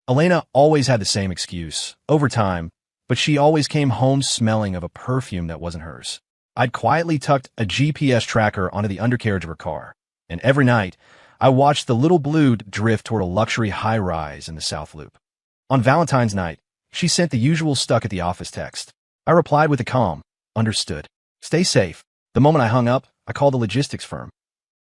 Elena always had the same excuse, overtime, but she always came home smelling of a perfume that wasn't hers. I'd quietly tucked a GPS tracker onto the undercarriage of her car, and every night, I watched the little blue drift toward a luxury high-rise in the South Loop. On Valentine's night, she sent the usual stuck at the office text. I replied with a calm, understood. Stay safe. The moment I hung up, I called the logistics firm.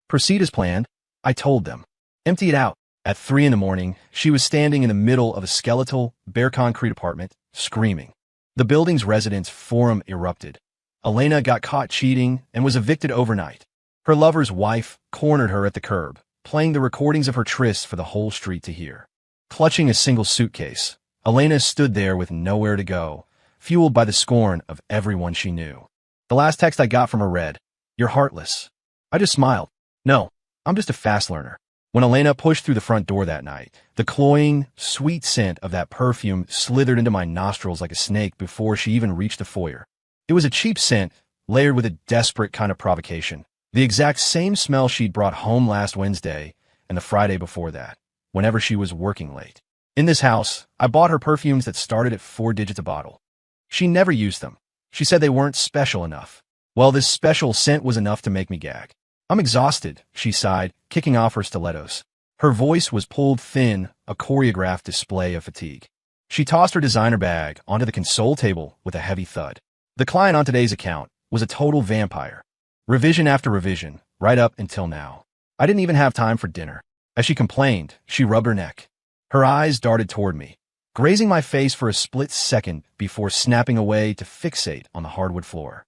Proceed as planned, I told them. Empty it out. At 3 in the morning, she was standing in the middle of a skeletal, bare concrete apartment, screaming. The building's residence forum erupted. Elena got caught cheating and was evicted overnight. Her lover's wife cornered her at the curb, playing the recordings of her trysts for the whole street to hear. Clutching a single suitcase, Elena stood there with nowhere to go, fueled by the scorn of everyone she knew. The last text I got from her read, "You're heartless." I just smiled. No, I'm just a fast learner. When Elena pushed through the front door that night, the cloying, sweet scent of that perfume slithered into my nostrils like a snake before she even reached the foyer. It was a cheap scent, layered with a desperate kind of provocation. The exact same smell she'd brought home last Wednesday and the Friday before that, whenever she was working late. In this house, I bought her perfumes that started at 4 digits a bottle. She never used them. She said they weren't special enough. Well, this special scent was enough to make me gag. I'm exhausted, she sighed, kicking off her stilettos. Her voice was pulled thin, a choreographed display of fatigue. She tossed her designer bag onto the console table with a heavy thud. The client on today's account was a total vampire. Revision after revision, right up until now. I didn't even have time for dinner. As she complained, she rubbed her neck. Her eyes darted toward me, grazing my face for a split second before snapping away to fixate on the hardwood floor.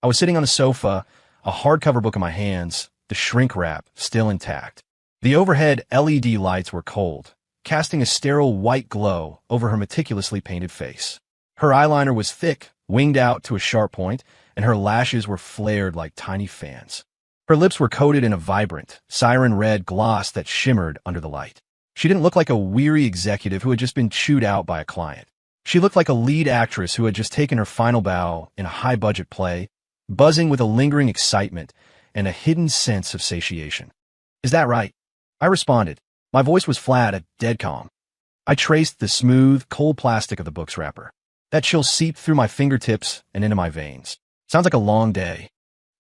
I was sitting on the sofa, a hardcover book in my hands, the shrink wrap still intact. The overhead LED lights were cold, casting a sterile white glow over her meticulously painted face. Her eyeliner was thick, winged out to a sharp point, and her lashes were flared like tiny fans. Her lips were coated in a vibrant, siren red gloss that shimmered under the light. She didn't look like a weary executive who had just been chewed out by a client. She looked like a lead actress who had just taken her final bow in a high-budget play, buzzing with a lingering excitement and a hidden sense of satiation. Is that right? I responded. My voice was flat, a dead calm. I traced the smooth, cold plastic of the book's wrapper. That chill seeped through my fingertips and into my veins. Sounds like a long day.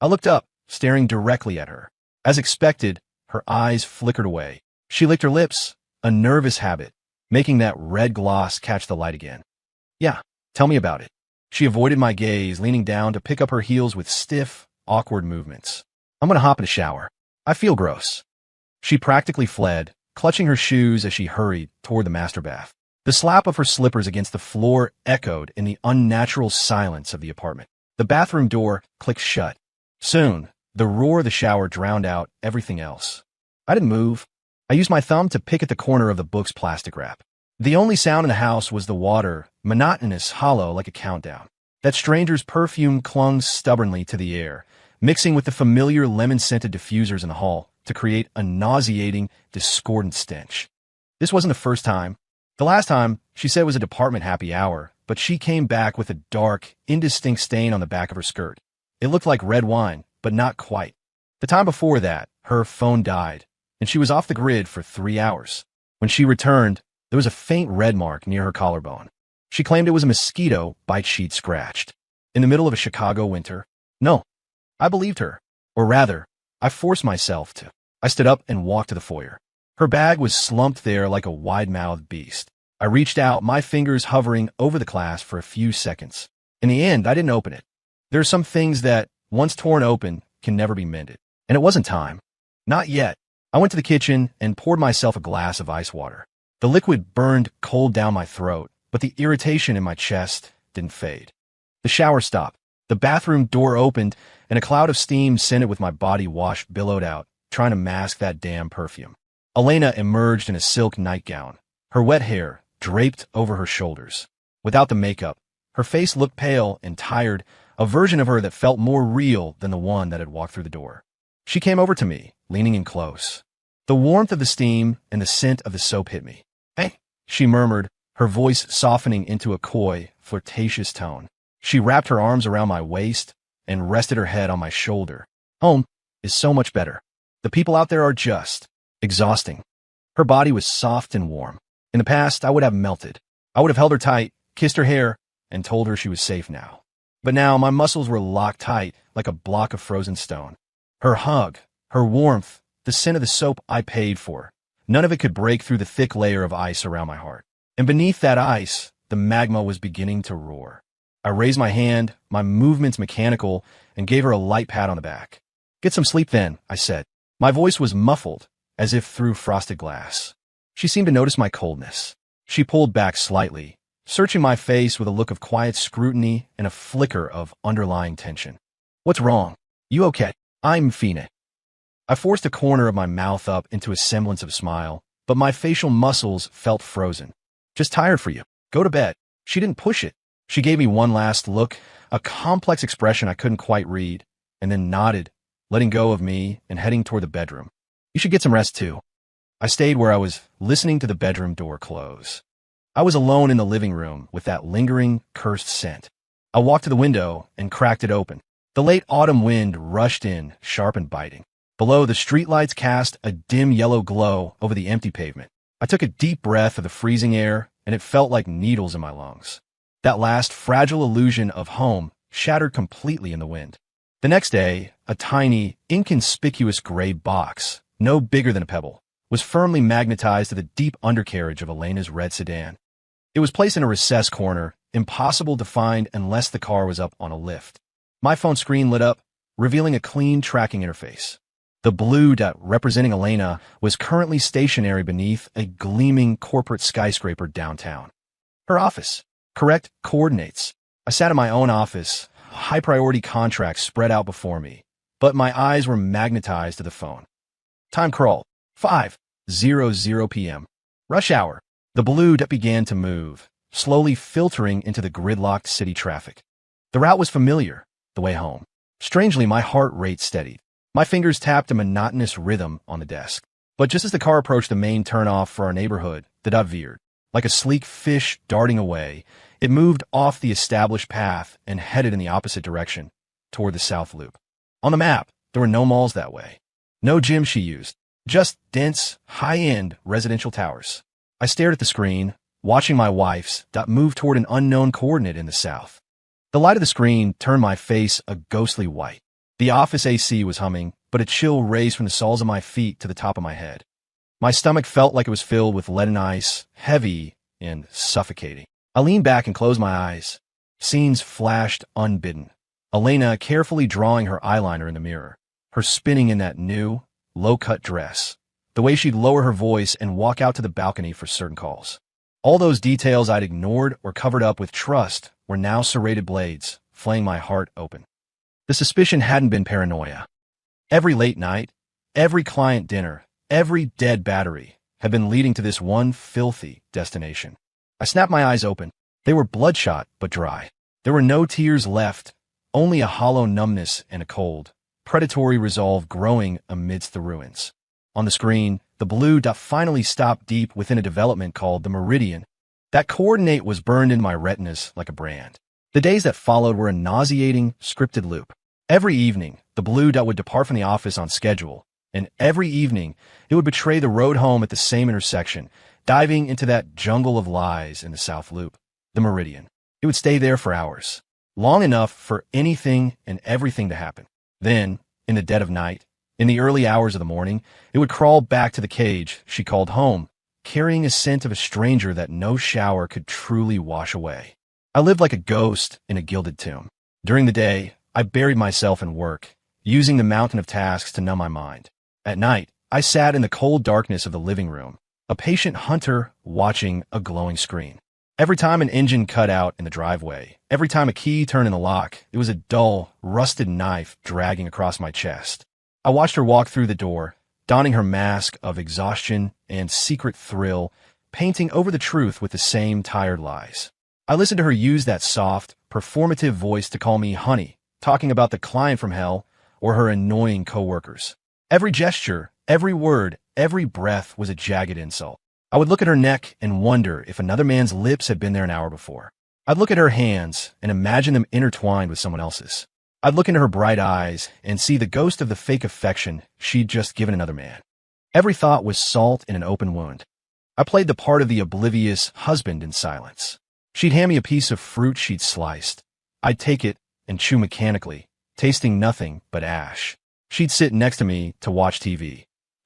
I looked up, staring directly at her. As expected, her eyes flickered away. She licked her lips, a nervous habit, making that red gloss catch the light again. Yeah, tell me about it. She avoided my gaze, leaning down to pick up her heels with stiff, awkward movements. I'm gonna hop in a shower. I feel gross. She practically fled, clutching her shoes as she hurried toward the master bath. The slap of her slippers against the floor echoed in the unnatural silence of the apartment. The bathroom door clicked shut. Soon, the roar of the shower drowned out everything else. I didn't move. I used my thumb to pick at the corner of the book's plastic wrap. The only sound in the house was the water, monotonous, hollow like a countdown. That stranger's perfume clung stubbornly to the air, mixing with the familiar lemon-scented diffusers in the hall to create a nauseating, discordant stench. This wasn't the first time. The last time, she said, was a department happy hour, but she came back with a dark, indistinct stain on the back of her skirt. It looked like red wine, but not quite. The time before that, her phone died, and she was off the grid for 3 hours. When she returned, there was a faint red mark near her collarbone. She claimed it was a mosquito bite she'd scratched. In the middle of a Chicago winter? No. I believed her. Or rather, I forced myself to. I stood up and walked to the foyer. Her bag was slumped there like a wide-mouthed beast. I reached out, my fingers hovering over the clasp for a few seconds. In the end, I didn't open it. There are some things that, once torn open, can never be mended. And it wasn't time. Not yet. I went to the kitchen and poured myself a glass of ice water. The liquid burned cold down my throat, but the irritation in my chest didn't fade. The shower stopped. The bathroom door opened, and a cloud of steam scented with my body wash billowed out, trying to mask that damn perfume. Elena emerged in a silk nightgown, her wet hair draped over her shoulders. Without the makeup, her face looked pale and tired, a version of her that felt more real than the one that had walked through the door. She came over to me, leaning in close. The warmth of the steam and the scent of the soap hit me. "Hey," she murmured, her voice softening into a coy, flirtatious tone. She wrapped her arms around my waist and rested her head on my shoulder. "Home is so much better. The people out there are just exhausting." Her body was soft and warm. In the past, I would have melted. I would have held her tight, kissed her hair, and told her she was safe now. But now my muscles were locked tight like a block of frozen stone. Her hug, her warmth, the scent of the soap I paid for, none of it could break through the thick layer of ice around my heart. And beneath that ice, the magma was beginning to roar. I raised my hand, my movements mechanical, and gave her a light pat on the back. "Get some sleep then," I said. My voice was muffled, as if through frosted glass. She seemed to notice my coldness. She pulled back slightly, searching my face with a look of quiet scrutiny and a flicker of underlying tension. "What's wrong? You okay?" "I'm Fina." I forced a corner of my mouth up into a semblance of a smile, but my facial muscles felt frozen. "Just tired for you. Go to bed." She didn't push it. She gave me one last look, a complex expression I couldn't quite read, and then nodded, letting go of me and heading toward the bedroom. "You should get some rest too." I stayed where I was, listening to the bedroom door close. I was alone in the living room with that lingering, cursed scent. I walked to the window and cracked it open. The late autumn wind rushed in, sharp and biting. Below, the streetlights cast a dim yellow glow over the empty pavement. I took a deep breath of the freezing air, and it felt like needles in my lungs. That last fragile illusion of home shattered completely in the wind. The next day, a tiny, inconspicuous gray box, no bigger than a pebble, was firmly magnetized to the deep undercarriage of Elena's red sedan. It was placed in a recessed corner, impossible to find unless the car was up on a lift. My phone screen lit up, revealing a clean tracking interface. The blue dot representing Elena was currently stationary beneath a gleaming corporate skyscraper downtown. Her office. Correct coordinates. I sat in my own office, high-priority contracts spread out before me, but my eyes were magnetized to the phone. Time crawl. 5:00 p.m. Rush hour. The blue dot began to move, slowly filtering into the gridlocked city traffic. The route was familiar, the way home. Strangely, my heart rate steadied. My fingers tapped a monotonous rhythm on the desk. But just as the car approached the main turnoff for our neighborhood, the dot veered. Like a sleek fish darting away, it moved off the established path and headed in the opposite direction, toward the South Loop. On the map, there were no malls that way. No gym she used. Just dense, high-end residential towers. I stared at the screen, watching my wife's dot move toward an unknown coordinate in the south. The light of the screen turned my face a ghostly white. The office AC was humming, but a chill raced from the soles of my feet to the top of my head. My stomach felt like it was filled with lead and ice, heavy and suffocating. I leaned back and closed my eyes. Scenes flashed unbidden. Elena carefully drawing her eyeliner in the mirror, her spinning in that new, low-cut dress, the way she'd lower her voice and walk out to the balcony for certain calls. All those details I'd ignored or covered up with trust were now serrated blades, flaying my heart open. The suspicion hadn't been paranoia. Every late night, every client dinner, every dead battery had been leading to this one filthy destination. I snapped my eyes open. They were bloodshot but dry. There were no tears left, only a hollow numbness and a cold, predatory resolve growing amidst the ruins. On the screen, the blue dot finally stopped deep within a development called the Meridian. That coordinate was burned into my retinas like a brand. The days that followed were a nauseating, scripted loop. Every evening, the blue dot would depart from the office on schedule, and every evening, it would betray the road home at the same intersection, diving into that jungle of lies in the South Loop, the Meridian. It would stay there for hours, long enough for anything and everything to happen. Then, in the dead of night, in the early hours of the morning, it would crawl back to the cage she called home, carrying a scent of a stranger that no shower could truly wash away. I lived like a ghost in a gilded tomb. During the day, I buried myself in work, using the mountain of tasks to numb my mind. At night, I sat in the cold darkness of the living room, a patient hunter watching a glowing screen. Every time an engine cut out in the driveway, every time a key turned in the lock, it was a dull, rusted knife dragging across my chest. I watched her walk through the door, donning her mask of exhaustion and secret thrill, painting over the truth with the same tired lies. I listened to her use that soft, performative voice to call me honey, talking about the client from hell or her annoying coworkers. Every gesture, every word, every breath was a jagged insult. I would look at her neck and wonder if another man's lips had been there an hour before. I'd look at her hands and imagine them intertwined with someone else's. I'd look into her bright eyes and see the ghost of the fake affection she'd just given another man. Every thought was salt in an open wound. I played the part of the oblivious husband in silence. She'd hand me a piece of fruit she'd sliced. I'd take it and chew mechanically, tasting nothing but ash. She'd sit next to me to watch TV.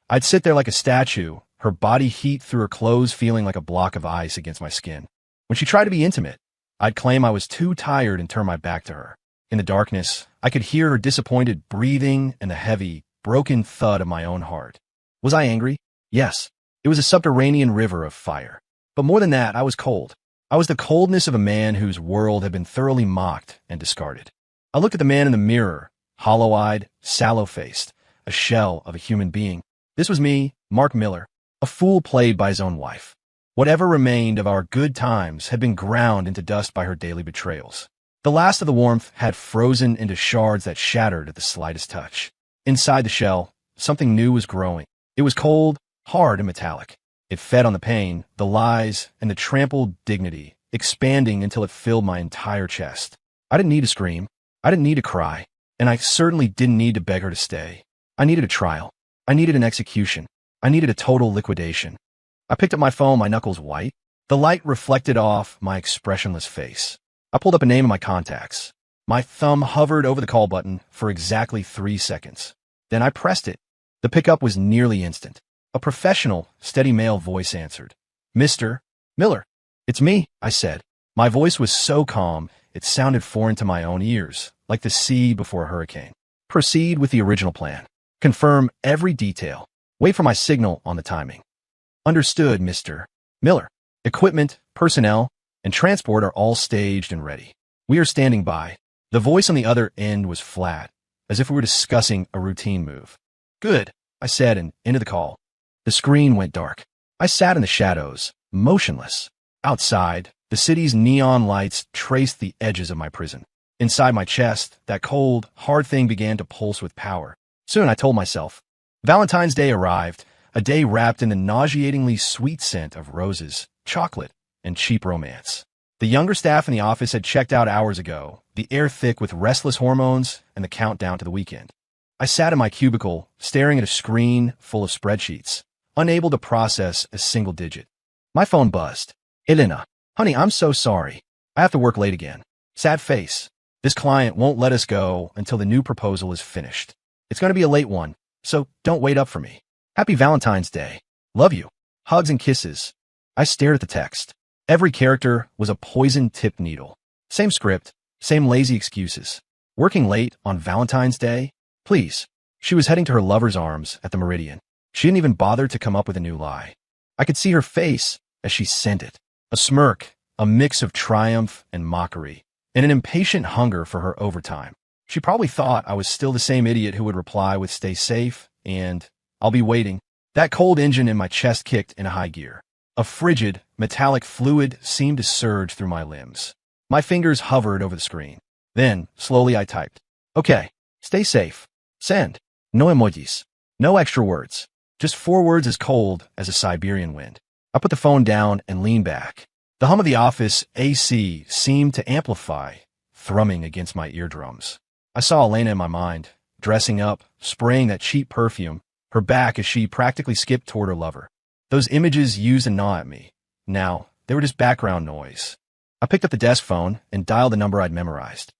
I'd sit there like a statue, her body heat through her clothes feeling like a block of ice against my skin. When she tried to be intimate, I'd claim I was too tired and turn my back to her. In the darkness, I could hear her disappointed breathing and the heavy, broken thud of my own heart. Was I angry? Yes. It was a subterranean river of fire. But more than that, I was cold. I was the coldness of a man whose world had been thoroughly mocked and discarded. I looked at the man in the mirror, hollow-eyed, sallow-faced, a shell of a human being. This was me, Mark Miller, a fool played by his own wife. Whatever remained of our good times had been ground into dust by her daily betrayals. The last of the warmth had frozen into shards that shattered at the slightest touch. Inside the shell, something new was growing. It was cold, hard and metallic. It fed on the pain, the lies, and the trampled dignity, expanding until it filled my entire chest. I didn't need to scream. I didn't need to cry. And I certainly didn't need to beg her to stay. I needed a trial. I needed an execution. I needed a total liquidation. I picked up my phone, my knuckles white. The light reflected off my expressionless face. I pulled up a name in my contacts. My thumb hovered over the call button for exactly 3 seconds. Then I pressed it. The pickup was nearly instant. A professional, steady male voice answered. Mr. Miller. It's me, I said. My voice was so calm, it sounded foreign to my own ears, like the sea before a hurricane. Proceed with the original plan. Confirm every detail. Wait for my signal on the timing. Understood, Mr. Miller. Equipment, personnel, and transport are all staged and ready. We are standing by. The voice on the other end was flat, as if we were discussing a routine move. Good, I said and ended the call. The screen went dark. I sat in the shadows, motionless. Outside, the city's neon lights traced the edges of my prison. Inside my chest, that cold, hard thing began to pulse with power. Soon I told myself. Valentine's Day arrived, a day wrapped in the nauseatingly sweet scent of roses, chocolate, and cheap romance. The younger staff in the office had checked out hours ago, the air thick with restless hormones and the countdown to the weekend. I sat in my cubicle, staring at a screen full of spreadsheets, unable to process a single digit. My phone buzzed. Elena, honey, I'm so sorry. I have to work late again. Sad face. This client won't let us go until the new proposal is finished. It's going to be a late one, so don't wait up for me. Happy Valentine's Day. Love you. Hugs and kisses. I stared at the text. Every character was a poison-tipped needle. Same script, same lazy excuses. Working late on Valentine's Day? Please. She was heading to her lover's arms at the Meridian. She didn't even bother to come up with a new lie. I could see her face as she sent it. A smirk, a mix of triumph and mockery, and an impatient hunger for her overtime. She probably thought I was still the same idiot who would reply with "stay safe" and "I'll be waiting." That cold engine in my chest kicked in a high gear. A frigid, metallic fluid seemed to surge through my limbs. My fingers hovered over the screen. Then, slowly I typed. Okay, stay safe. Send. No emojis. No extra words. Just 4 words as cold as a Siberian wind. I put the phone down and leaned back. The hum of the office AC seemed to amplify, thrumming against my eardrums. I saw Elena in my mind, dressing up, spraying that cheap perfume, her back as she practically skipped toward her lover. Those images used to gnaw at me. Now, they were just background noise. I picked up the desk phone and dialed the number I'd memorized.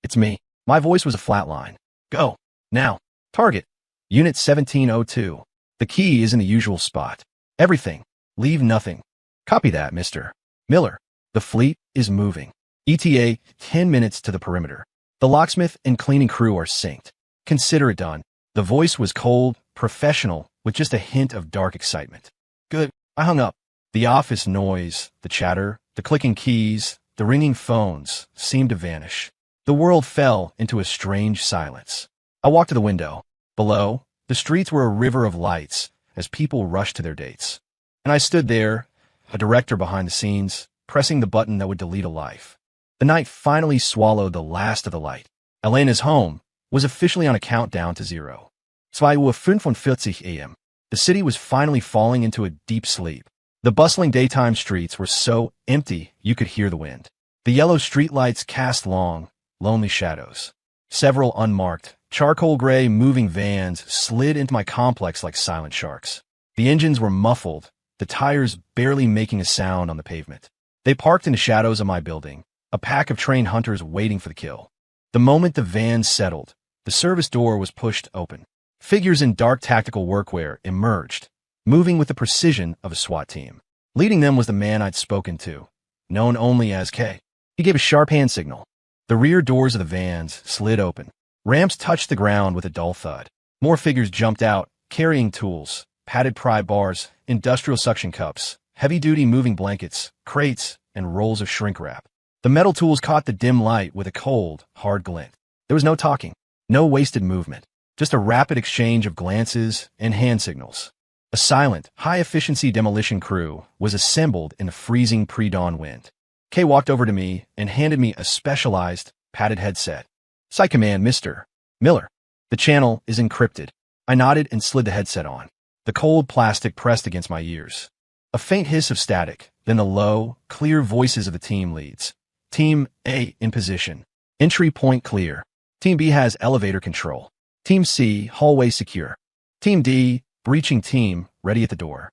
It's me. My voice was a flat line. Go. Now. Target. Unit 1702. The key is in the usual spot. Everything. Leave nothing. Copy that, Mr. Miller. The fleet is moving. ETA, 10 minutes to the perimeter. The locksmith and cleaning crew are synced. Consider it done. The voice was cold, professional, with just a hint of dark excitement. Good. I hung up. The office noise, the chatter, the clicking keys, the ringing phones seemed to vanish. The world fell into a strange silence. I walked to the window. Below, the streets were a river of lights as people rushed to their dates. And I stood there, a director behind the scenes, pressing the button that would delete a life. The night finally swallowed the last of the light. Elena's home was officially on a countdown to 0. 2:45 a.m. The city was finally falling into a deep sleep. The bustling daytime streets were so empty you could hear the wind. The yellow streetlights cast long, lonely shadows. Several unmarked, charcoal gray moving vans slid into my complex like silent sharks. The engines were muffled, the tires barely making a sound on the pavement. They parked in the shadows of my building, a pack of trained hunters waiting for the kill. The moment the van settled, the service door was pushed open. Figures in dark tactical workwear emerged, moving with the precision of a SWAT team. Leading them was the man I'd spoken to, known only as K. He gave a sharp hand signal. The rear doors of the vans slid open. Ramps touched the ground with a dull thud. More figures jumped out, carrying tools, padded pry bars, industrial suction cups, heavy-duty moving blankets, crates, and rolls of shrink wrap. The metal tools caught the dim light with a cold, hard glint. There was no talking, no wasted movement, just a rapid exchange of glances and hand signals. A silent, high-efficiency demolition crew was assembled in the freezing pre-dawn wind. Kay walked over to me and handed me a specialized, padded headset. Site command, Mr. Miller. The channel is encrypted. I nodded and slid the headset on. The cold plastic pressed against my ears. A faint hiss of static, then the low, clear voices of the team leads. Team A in position. Entry point clear. Team B has elevator control. Team C, hallway secure. Team D, breaching team, ready at the door.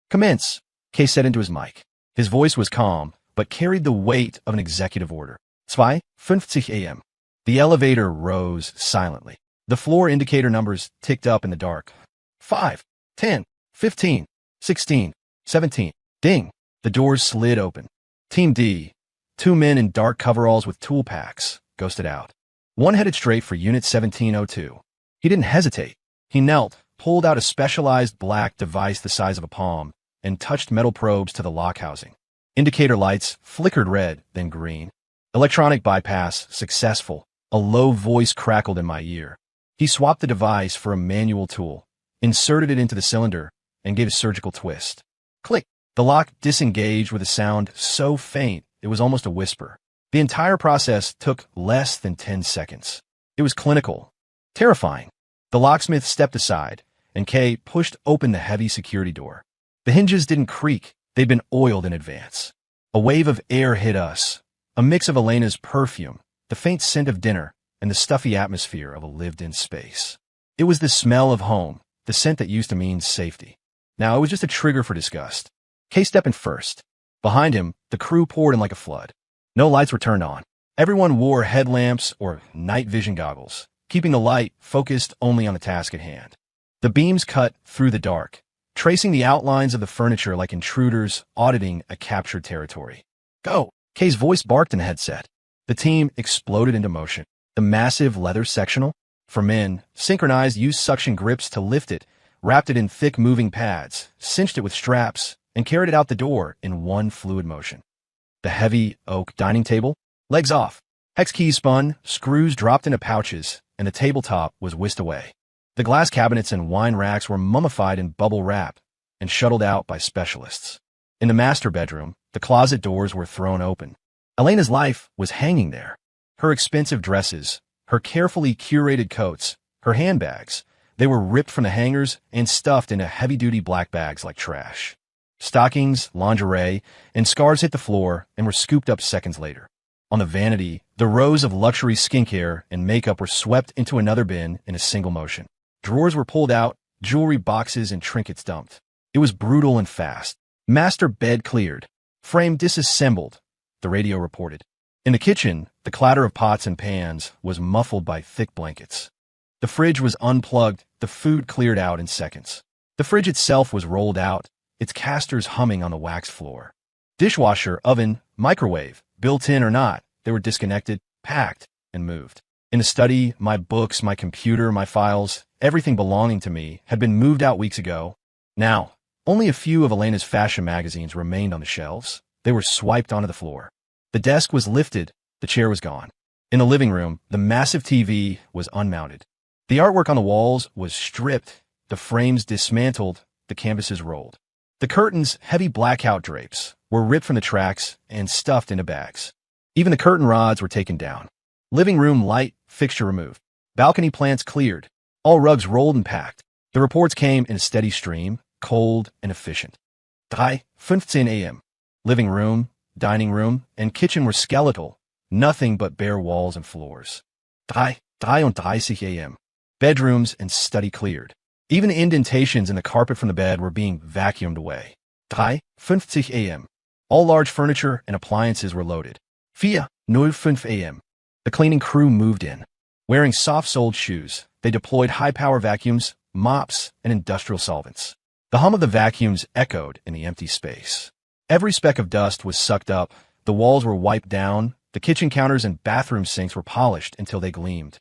Commence, Kay said into his mic. His voice was calm, but carried the weight of an executive order. 2:50 a.m. The elevator rose silently. The floor indicator numbers ticked up in the dark. 5, 10, 15, 16, 17. Ding. The doors slid open. Team D, 2 men in dark coveralls with tool packs, ghosted out. One headed straight for Unit 1702. He didn't hesitate. He knelt, pulled out a specialized black device the size of a palm, and touched metal probes to the lock housing. Indicator lights flickered red, then green. Electronic bypass successful. A low voice crackled in my ear. He swapped the device for a manual tool, inserted it into the cylinder, and gave a surgical twist. Click. The lock disengaged with a sound so faint it was almost a whisper. The entire process took less than 10 seconds. It was clinical, terrifying. The locksmith stepped aside, and Kay pushed open the heavy security door. The hinges didn't creak. They'd been oiled in advance. A wave of air hit us, a mix of Elena's perfume, the faint scent of dinner, and the stuffy atmosphere of a lived-in space. It was the smell of home, the scent that used to mean safety. Now it was just a trigger for disgust. Kay stepped in first. Behind him, the crew poured in like a flood. No lights were turned on. Everyone wore headlamps or night vision goggles, keeping the light focused only on the task at hand. The beams cut through the dark, tracing the outlines of the furniture like intruders auditing a captured territory. Go! Kay's voice barked in the headset. The team exploded into motion. The massive leather sectional, for men, synchronized used suction grips to lift it, wrapped it in thick moving pads, cinched it with straps, and carried it out the door in one fluid motion. The heavy oak dining table, legs off, hex keys spun, screws dropped into pouches, and the tabletop was whisked away. The glass cabinets and wine racks were mummified in bubble wrap and shuttled out by specialists. In the master bedroom, the closet doors were thrown open. Elena's life was hanging there. Her expensive dresses, her carefully curated coats, her handbags, they were ripped from the hangers and stuffed into heavy-duty black bags like trash. Stockings, lingerie, and scarves hit the floor and were scooped up seconds later. On the vanity, the rows of luxury skincare and makeup were swept into another bin in a single motion. Drawers were pulled out, jewelry boxes and trinkets dumped. It was brutal and fast. Master bed cleared. Frame disassembled, the radio reported. In the kitchen, the clatter of pots and pans was muffled by thick blankets. The fridge was unplugged, the food cleared out in seconds. The fridge itself was rolled out, its casters humming on the wax floor. Dishwasher, oven, microwave, built-in or not, they were disconnected, packed, and moved. In the study, my books, my computer, my files, everything belonging to me had been moved out weeks ago. Now, only a few of Elena's fashion magazines remained on the shelves. They were swiped onto the floor. The desk was lifted, the chair was gone. In the living room, the massive TV was unmounted. The artwork on the walls was stripped, the frames dismantled, the canvases rolled. The curtains, heavy blackout drapes, were ripped from the tracks and stuffed into bags. Even the curtain rods were taken down. Living room light fixture removed. Balcony plants cleared. All rugs rolled and packed. The reports came in a steady stream, cold and efficient. 3:15 a.m. Living room, dining room, and kitchen were skeletal, nothing but bare walls and floors. 3:33 a.m. Bedrooms and study cleared. Even indentations in the carpet from the bed were being vacuumed away. 3:50 a.m. All large furniture and appliances were loaded. 4:05 a.m. The cleaning crew moved in. Wearing soft-soled shoes, they deployed high-power vacuums, mops, and industrial solvents. The hum of the vacuums echoed in the empty space. Every speck of dust was sucked up, the walls were wiped down, the kitchen counters and bathroom sinks were polished until they gleamed.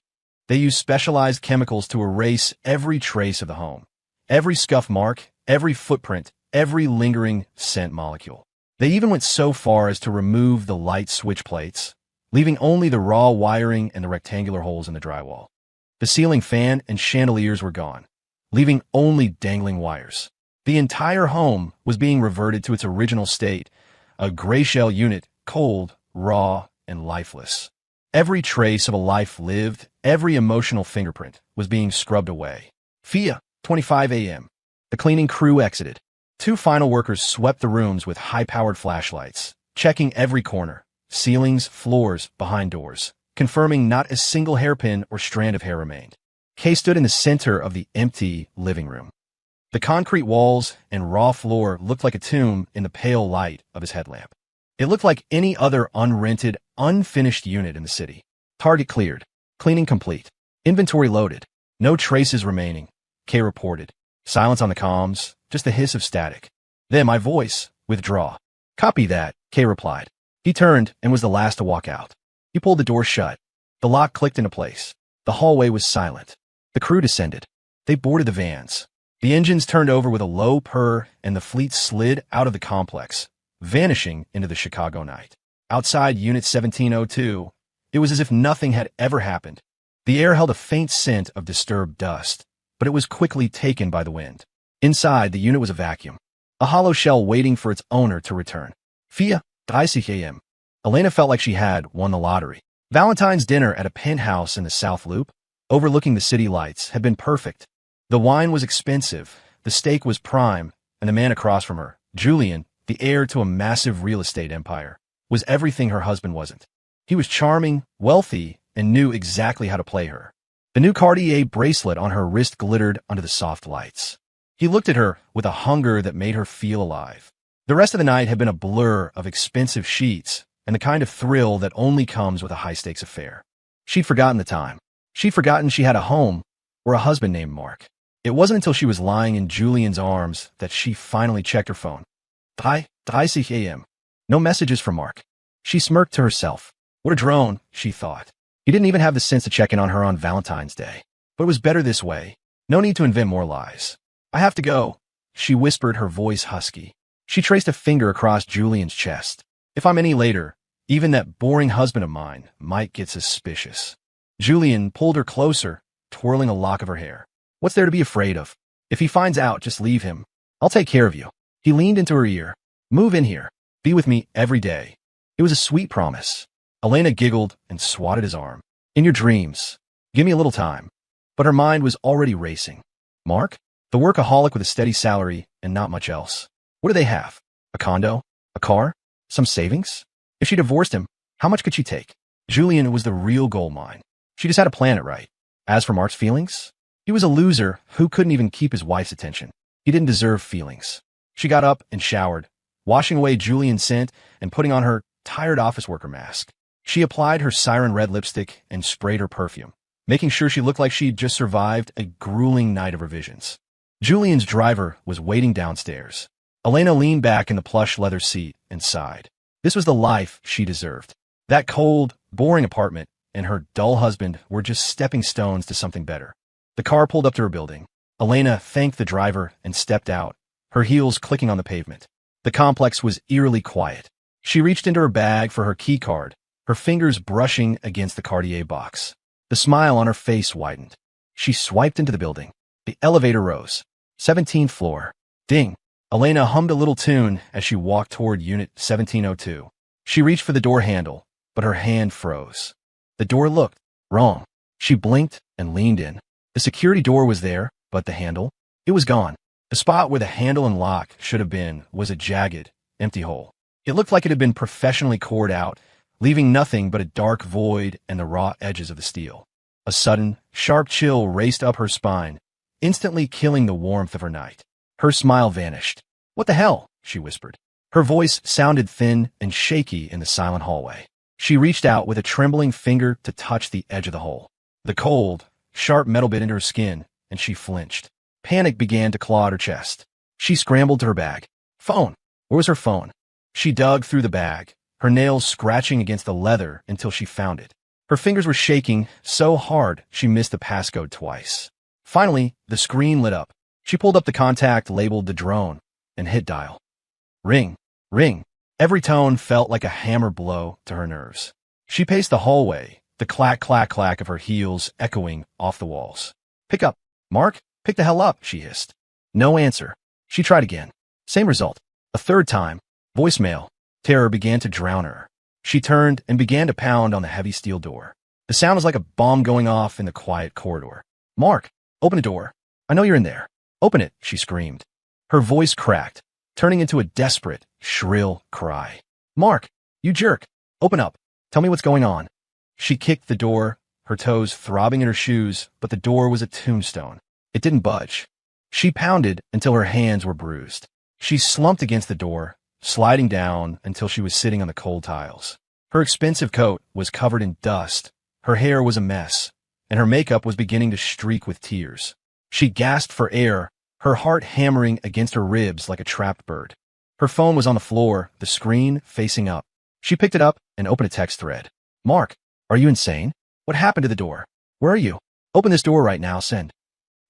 They used specialized chemicals to erase every trace of the home. Every scuff mark, every footprint, every lingering scent molecule. They even went so far as to remove the light switch plates, leaving only the raw wiring and the rectangular holes in the drywall. The ceiling fan and chandeliers were gone, leaving only dangling wires. The entire home was being reverted to its original state, a gray shell unit, cold, raw, and lifeless. Every trace of a life lived, every emotional fingerprint was being scrubbed away. 4:25 a.m. The cleaning crew exited. 2 final workers swept the rooms with high-powered flashlights, checking every corner, ceilings, floors, behind doors, confirming not a single hairpin or strand of hair remained. Kay stood in the center of the empty living room. The concrete walls and raw floor looked like a tomb in the pale light of his headlamp. It looked like any other unrented, unfinished unit in the city. Target cleared. Cleaning complete. Inventory loaded. No traces remaining. Kay reported. Silence on the comms, just the hiss of static. Then my voice, withdraw. Copy that, Kay replied. He turned and was the last to walk out. He pulled the door shut. The lock clicked into place. The hallway was silent. The crew descended. They boarded the vans. The engines turned over with a low purr and the fleet slid out of the complex, vanishing into the Chicago night. Outside Unit 1702, it was as if nothing had ever happened. The air held a faint scent of disturbed dust, but it was quickly taken by the wind. Inside, the unit was a vacuum, a hollow shell waiting for its owner to return. 4:30 a.m. Elena felt like she had won the lottery. Valentine's dinner at a penthouse in the South Loop, overlooking the city lights, had been perfect. The wine was expensive, the steak was prime, and the man across from her, Julian, the heir to a massive real estate empire, was everything her husband wasn't. He was charming, wealthy, and knew exactly how to play her. The new Cartier bracelet on her wrist glittered under the soft lights. He looked at her with a hunger that made her feel alive. The rest of the night had been a blur of expensive sheets and the kind of thrill that only comes with a high-stakes affair. She'd forgotten the time. She'd forgotten she had a home or a husband named Mark. It wasn't until she was lying in Julian's arms that she finally checked her phone. 3:30 a.m. No messages from Mark. She smirked to herself. What a drone, she thought. He didn't even have the sense to check in on her on Valentine's Day. But it was better this way. No need to invent more lies. I have to go, she whispered, her voice husky. She traced a finger across Julian's chest. If I'm any later, even that boring husband of mine might get suspicious. Julian pulled her closer, twirling a lock of her hair. What's there to be afraid of? If he finds out, just leave him. I'll take care of you. He leaned into her ear. Move in here. Be with me every day. It was a sweet promise. Elena giggled and swatted his arm. In your dreams. Give me a little time. But her mind was already racing. Mark? The workaholic with a steady salary and not much else. What do they have? A condo? A car? Some savings? If she divorced him, how much could she take? Julian was the real gold mine. She just had to plan it right. As for Mark's feelings, he was a loser who couldn't even keep his wife's attention. He didn't deserve feelings. She got up and showered, washing away Julian's scent and putting on her tired office worker mask. She applied her siren red lipstick and sprayed her perfume, making sure she looked like she'd just survived a grueling night of revisions. Julian's driver was waiting downstairs. Elena leaned back in the plush leather seat and sighed. This was the life she deserved. That cold, boring apartment and her dull husband were just stepping stones to something better. The car pulled up to her building. Elena thanked the driver and stepped out, her heels clicking on the pavement. The complex was eerily quiet. She reached into her bag for her key card, her fingers brushing against the Cartier box. The smile on her face widened. She swiped into the building. The elevator rose. 17th floor. Ding. Elena hummed a little tune as she walked toward Unit 1702. She reached for the door handle, but her hand froze. The door looked wrong. She blinked and leaned in. The security door was there, but the handle? It was gone. The spot where the handle and lock should have been was a jagged, empty hole. It looked like it had been professionally cored out, leaving nothing but a dark void and the raw edges of the steel. A sudden, sharp chill raced up her spine, instantly killing the warmth of her night. Her smile vanished. What the hell? she whispered. Her voice sounded thin and shaky in the silent hallway. She reached out with a trembling finger to touch the edge of the hole. The cold, sharp metal bit into her skin, and she flinched. Panic began to claw at her chest. She scrambled to her bag. Phone! Where was her phone? She dug through the bag, her nails scratching against the leather until she found it. Her fingers were shaking so hard she missed the passcode twice. Finally, the screen lit up. She pulled up the contact labeled the drone and hit dial. Ring, ring. Every tone felt like a hammer blow to her nerves. She paced the hallway, the clack, clack, clack of her heels echoing off the walls. Pick up. Mark, pick the hell up, she hissed. No answer. She tried again. Same result. A third time. Voicemail. Terror began to drown her. She turned and began to pound on the heavy steel door. The sound was like a bomb going off in the quiet corridor. Mark, open the door. I know you're in there. Open it, she screamed. Her voice cracked, turning into a desperate, shrill cry. Mark, you jerk. Open up. Tell me what's going on. She kicked the door, her toes throbbing in her shoes, but the door was a tombstone. It didn't budge. She pounded until her hands were bruised. She slumped against the door, sliding down until she was sitting on the cold tiles. Her expensive coat was covered in dust, her hair was a mess, and her makeup was beginning to streak with tears. She gasped for air, her heart hammering against her ribs like a trapped bird. Her phone was on the floor, the screen facing up. She picked it up and opened a text thread. Mark, are you insane? What happened to the door? Where are you? Open this door right now, send.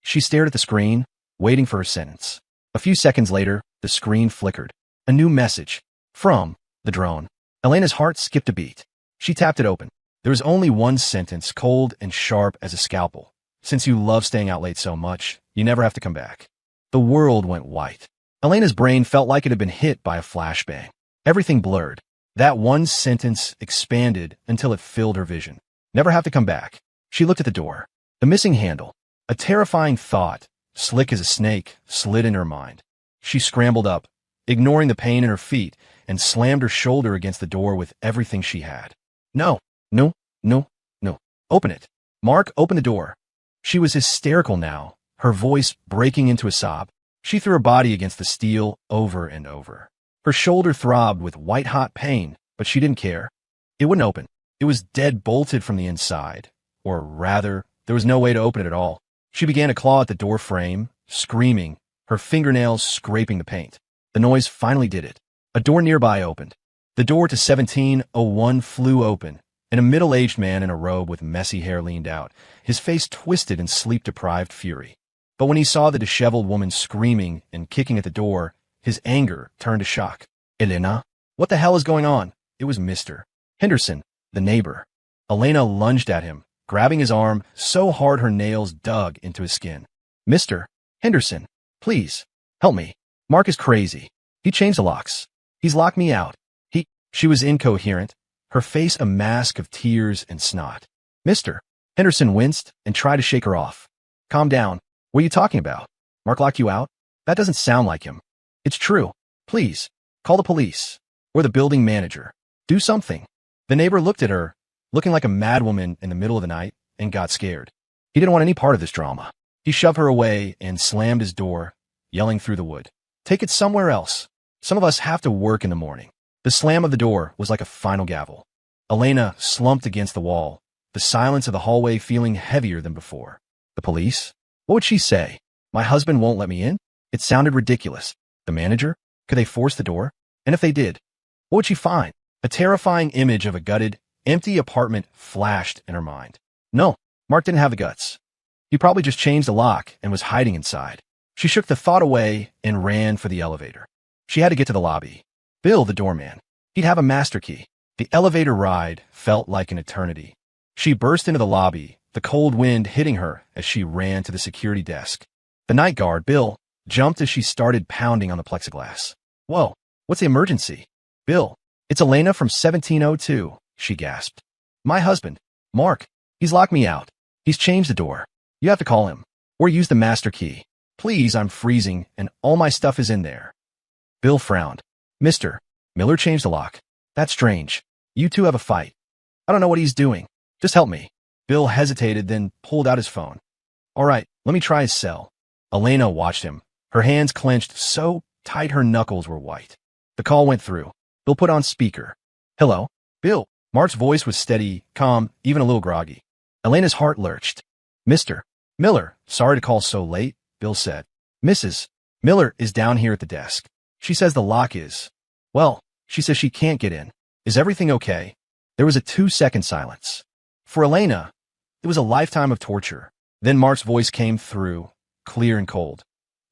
She stared at the screen, waiting for her sentence. A few seconds later, the screen flickered. A new message. From the drone. Elena's heart skipped a beat. She tapped it open. There was only one sentence, cold and sharp as a scalpel. Since you love staying out late so much, you never have to come back. The world went white. Elena's brain felt like it had been hit by a flashbang. Everything blurred. That one sentence expanded until it filled her vision. Never have to come back. She looked at the door. The missing handle. A terrifying thought, slick as a snake, slid in her mind. She scrambled up, ignoring the pain in her feet, and slammed her shoulder against the door with everything she had. No, no, no, no. Open it. Mark, open the door. She was hysterical now, her voice breaking into a sob. She threw her body against the steel over and over. Her shoulder throbbed with white-hot pain, but she didn't care. It wouldn't open. It was dead-bolted from the inside. Or rather, there was no way to open it at all. She began to claw at the door frame, screaming, her fingernails scraping the paint. The noise finally did it. A door nearby opened. The door to 1701 flew open, and a middle-aged man in a robe with messy hair leaned out, his face twisted in sleep-deprived fury. But when he saw the disheveled woman screaming and kicking at the door, his anger turned to shock. Elena? What the hell is going on? It was Mr. Henderson, the neighbor. Elena lunged at him, grabbing his arm so hard her nails dug into his skin. Mr. Henderson, please, help me. Mark is crazy. He changed the locks. He's locked me out. She was incoherent, her face a mask of tears and snot. Mr. Henderson winced and tried to shake her off. Calm down. What are you talking about? Mark locked you out? That doesn't sound like him. It's true. Please, call the police. Or the building manager. Do something. The neighbor looked at her, looking like a madwoman in the middle of the night, and got scared. He didn't want any part of this drama. He shoved her away and slammed his door, yelling through the wood. Take it somewhere else. Some of us have to work in the morning. The slam of the door was like a final gavel. Elena slumped against the wall, the silence of the hallway feeling heavier than before. The police? What would she say? My husband won't let me in? It sounded ridiculous. The manager? Could they force the door? And if they did, what would she find? A terrifying image of a gutted, empty apartment flashed in her mind. No, Mark didn't have the guts. He probably just changed the lock and was hiding inside. She shook the thought away and ran for the elevator. She had to get to the lobby. Bill, the doorman. He'd have a master key. The elevator ride felt like an eternity. She burst into the lobby, the cold wind hitting her as she ran to the security desk. The night guard, Bill, jumped as she started pounding on the plexiglass. Whoa, what's the emergency? Bill, it's Elena from 1702, she gasped. My husband, Mark, he's locked me out. He's changed the door. You have to call him. Or use the master key. Please, I'm freezing, and all my stuff is in there. Bill frowned. Mr. Miller changed the lock. That's strange. You two have a fight. I don't know what he's doing. Just help me. Bill hesitated, then pulled out his phone. All right, let me try his cell. Elena watched him, her hands clenched so tight her knuckles were white. The call went through. Bill put on speaker. Hello? Bill. Mark's voice was steady, calm, even a little groggy. Elena's heart lurched. Mr. Miller, sorry to call so late, Bill said. Mrs. Miller is down here at the desk. She says the lock is. Well, she says she can't get in. Is everything okay? There was a 2-second silence. For Elena, it was a lifetime of torture. Then Mark's voice came through, clear and cold.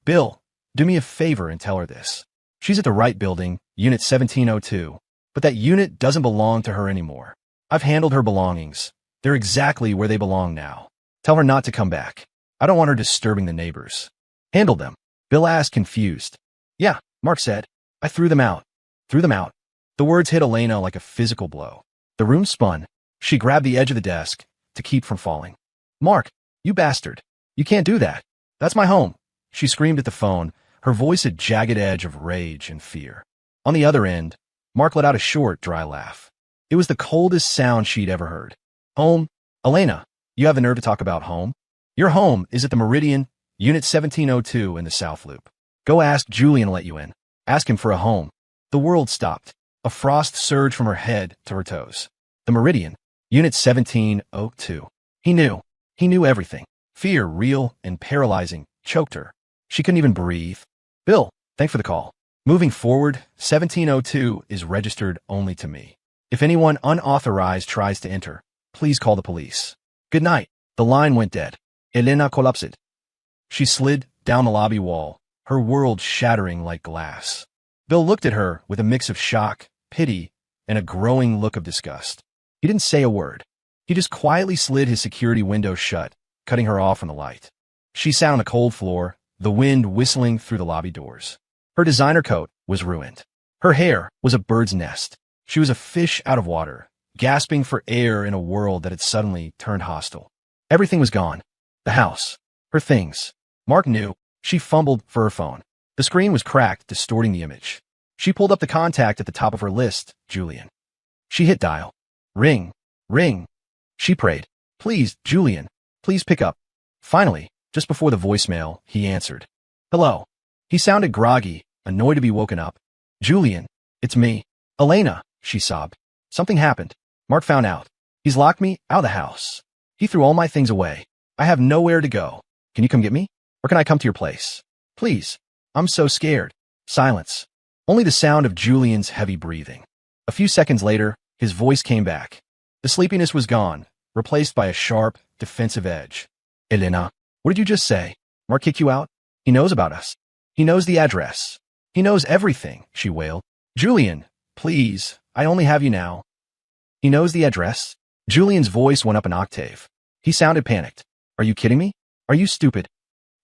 Bill, do me a favor and tell her this. She's at the right building, Unit 1702, but that unit doesn't belong to her anymore. I've handled her belongings. They're exactly where they belong now. Tell her not to come back. I don't want her disturbing the neighbors. Handle them. Bill asked, confused. Yeah, Mark said. I threw them out. Threw them out. The words hit Elena like a physical blow. The room spun. She grabbed the edge of the desk to keep from falling. Mark, you bastard. You can't do that. That's my home. She screamed at the phone, her voice a jagged edge of rage and fear. On the other end, Mark let out a short, dry laugh. It was the coldest sound she'd ever heard. Home? Elena, you have the nerve to talk about home? Your home is at the Meridian, Unit 1702 in the South Loop. Go ask Julian to let you in. Ask him for a home. The world stopped. A frost surged from her head to her toes. The Meridian, Unit 1702. He knew. He knew everything. Fear, real and paralyzing, choked her. She couldn't even breathe. Bill, thanks for the call. Moving forward, 1702 is registered only to me. If anyone unauthorized tries to enter, please call the police. Good night. The line went dead. Elena collapsed. She slid down the lobby wall, her world shattering like glass. Bill looked at her with a mix of shock, pity, and a growing look of disgust. He didn't say a word. He just quietly slid his security window shut, cutting her off from the light. She sat on the cold floor, the wind whistling through the lobby doors. Her designer coat was ruined. Her hair was a bird's nest. She was a fish out of water, gasping for air in a world that had suddenly turned hostile. Everything was gone. The house. Her things. Mark knew. She fumbled for her phone. The screen was cracked, distorting the image. She pulled up the contact at the top of her list, Julian. She hit dial. Ring. Ring. She prayed. Please, Julian. Please pick up. Finally, just before the voicemail, he answered. Hello. He sounded groggy, annoyed to be woken up. Julian, it's me. Elena, she sobbed. Something happened. Mark found out. He's locked me out of the house. He threw all my things away. I have nowhere to go. Can you come get me? Or can I come to your place? Please. I'm so scared. Silence. Only the sound of Julian's heavy breathing. A few seconds later, his voice came back. The sleepiness was gone, replaced by a sharp, defensive edge. Elena, what did you just say? Mark kicked you out? He knows about us. He knows the address. He knows everything, she wailed. Julian, please, I only have you now. He knows the address? Julian's voice went up an octave. He sounded panicked. Are you kidding me? Are you stupid?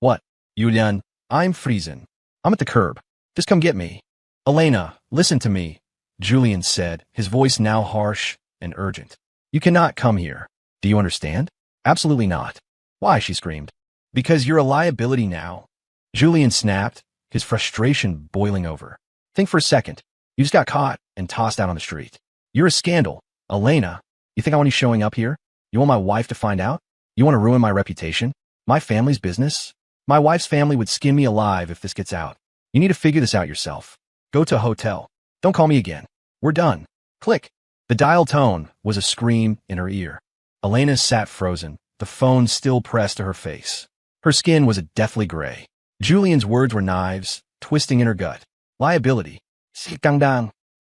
What? Julian, I'm freezing. I'm at the curb. Just come get me. Elena, listen to me, Julian said, his voice now harsh and urgent. You cannot come here. Do you understand? Absolutely not. Why? She screamed. Because you're a liability now. Julian snapped, his frustration boiling over. Think for a second. You just got caught and tossed out on the street. You're a scandal. Elena, you think I want you showing up here? You want my wife to find out? You want to ruin my reputation? My family's business? My wife's family would skin me alive if this gets out. You need to figure this out yourself. Go to a hotel. Don't call me again. We're done. Click. The dial tone was a scream in her ear. Elena sat frozen, the phone still pressed to her face. Her skin was a deathly gray. Julian's words were knives, twisting in her gut. Liability.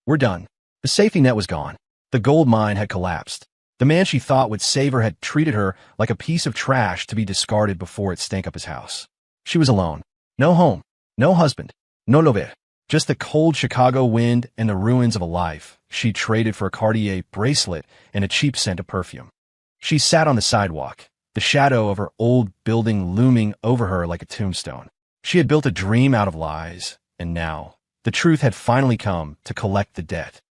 We're done. The safety net was gone. The gold mine had collapsed. The man she thought would save her had treated her like a piece of trash to be discarded before it stank up his house. She was alone. No home. No husband. No lover. Just the cold Chicago wind and the ruins of a life she traded for a Cartier bracelet and a cheap scent of perfume. She sat on the sidewalk, the shadow of her old building looming over her like a tombstone. She had built a dream out of lies, and now the truth had finally come to collect the debt.